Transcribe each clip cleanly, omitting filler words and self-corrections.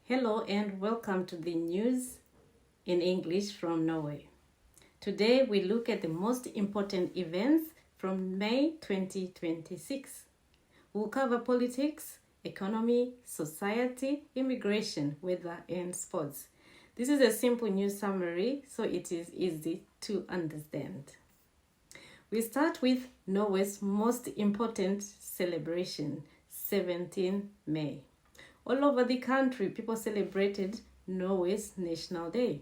Hello and welcome to the news in English from Norway. Today we look at the most important events from May 2026. We'll cover politics, economy, society, immigration, weather, and sports. This is a simple news summary, so it is easy to understand. We start with Norway's most important celebration, 17 May. All over the country, people celebrated Norway's National Day.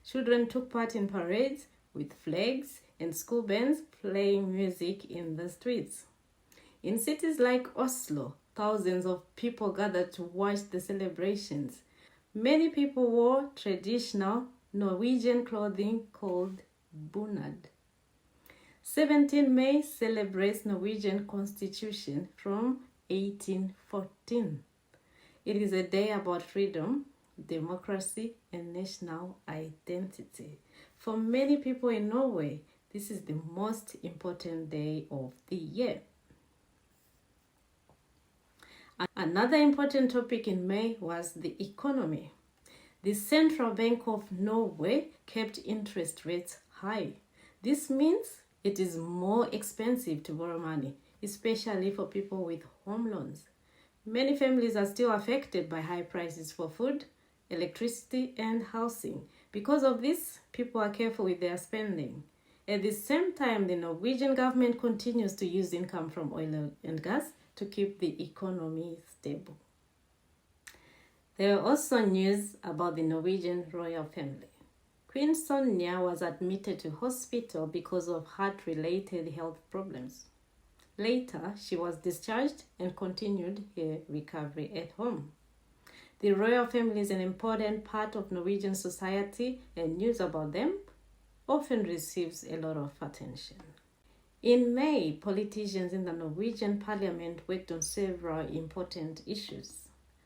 Children took part in parades with flags and school bands playing music in the streets. In cities like Oslo, thousands of people gathered to watch the celebrations. Many people wore traditional Norwegian clothing called bunad. 17 May celebrates Norwegian Constitution from 1814. It is a day about freedom, democracy, and national identity. For many people in Norway, this is the most important day of the year. Another important topic in May was the economy. The Central Bank of Norway kept interest rates high. This means it is more expensive to borrow money, especially for people with home loans. Many families are still affected by high prices for food, electricity, and housing. Because of this, people are careful with their spending. At the same time, the Norwegian government continues to use income from oil and gas to keep the economy stable. There are also news about the Norwegian royal family. Queen Sonja was admitted to hospital because of heart-related health problems. Later, she was discharged and continued her recovery at home. The royal family is an important part of Norwegian society, and news about them often receives a lot of attention. In May, politicians in the Norwegian parliament worked on several important issues.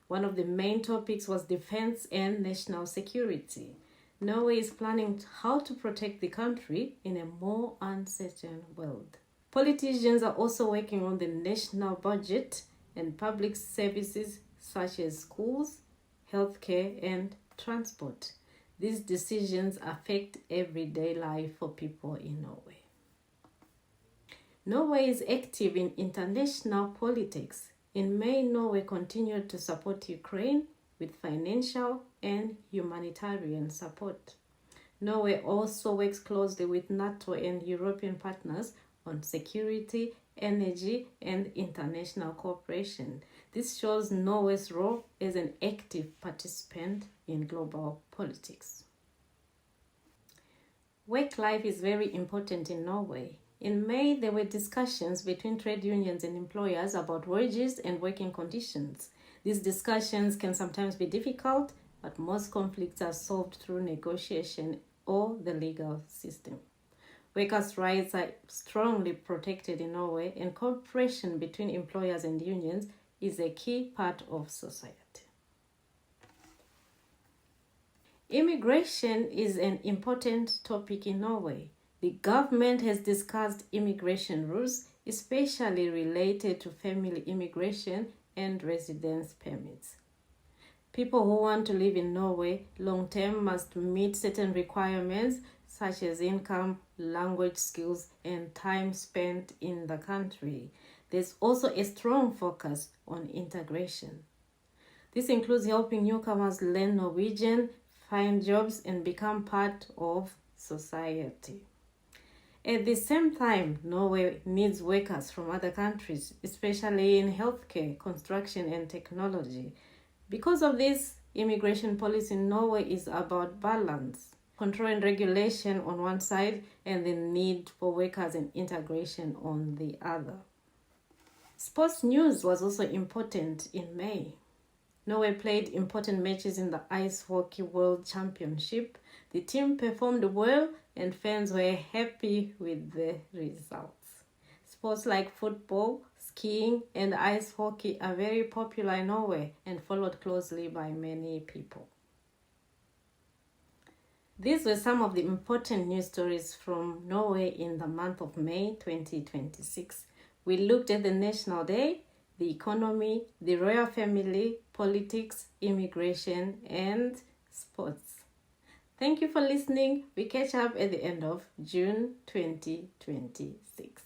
One of the main topics was defense and national security. Norway is planning how to protect the country in a more uncertain world. Politicians are also working on the national budget and public services such as schools, healthcare, and transport. These decisions affect everyday life for people in Norway. Norway is active in international politics. In May, Norway continued to support Ukraine with financial and humanitarian support. Norway also works closely with NATO and European partners on security, energy, and international cooperation. This shows Norway's role as an active participant in global politics. Work life is very important in Norway. In May, there were discussions between trade unions and employers about wages and working conditions. These discussions can sometimes be difficult, but most conflicts are solved through negotiation or the legal system. Workers' rights are strongly protected in Norway, and cooperation between employers and unions is a key part of society. Immigration is an important topic in Norway. The government has discussed immigration rules, especially related to family immigration and residence permits. People who want to live in Norway long-term must meet certain requirements such as income, language skills, and time spent in the country. There's also a strong focus on integration. This includes helping newcomers learn Norwegian, find jobs, and become part of society. At the same time, Norway needs workers from other countries, especially in healthcare, construction, and technology. Because of this, immigration policy in Norway is about balance. Control and regulation on one side, and the need for workers and integration on the other. Sports news was also important in May. Norway played important matches in the Ice Hockey World Championship. The team performed well and fans were happy with the results. Sports like football, skiing, and ice hockey are very popular in Norway and followed closely by many people. These were some of the important news stories from Norway in the month of May 2026. We looked at the National Day, the economy, the royal family, politics, immigration, and sports. Thank you for listening. We catch up at the end of June 2026.